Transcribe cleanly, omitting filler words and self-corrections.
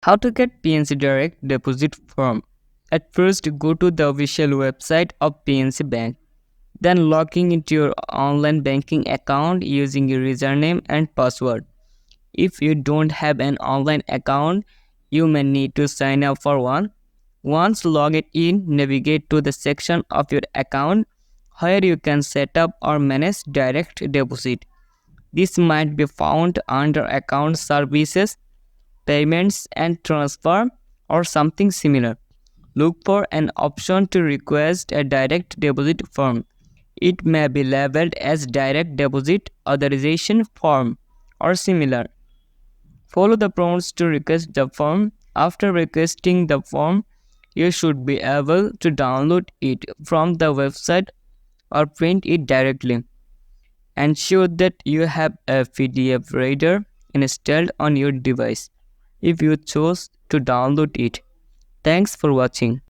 How to get PNC direct deposit form? At first, go to the official website of PNC Bank. Then log in into your online banking account using your username and password. If you don't have an online account, you may need to sign up for one. Once logged in, navigate to the section of your account where you can set up or manage direct deposit. This might be found under account services, payments and transfer, or something similar. Look for an option to request a direct deposit form. It may be labeled as direct deposit authorization form or similar. Follow the prompts to request the form. After requesting the form, you should be able to download it from the website or print it directly. Ensure that you have a PDF reader installed on your device if you choose to download it. Thanks for watching.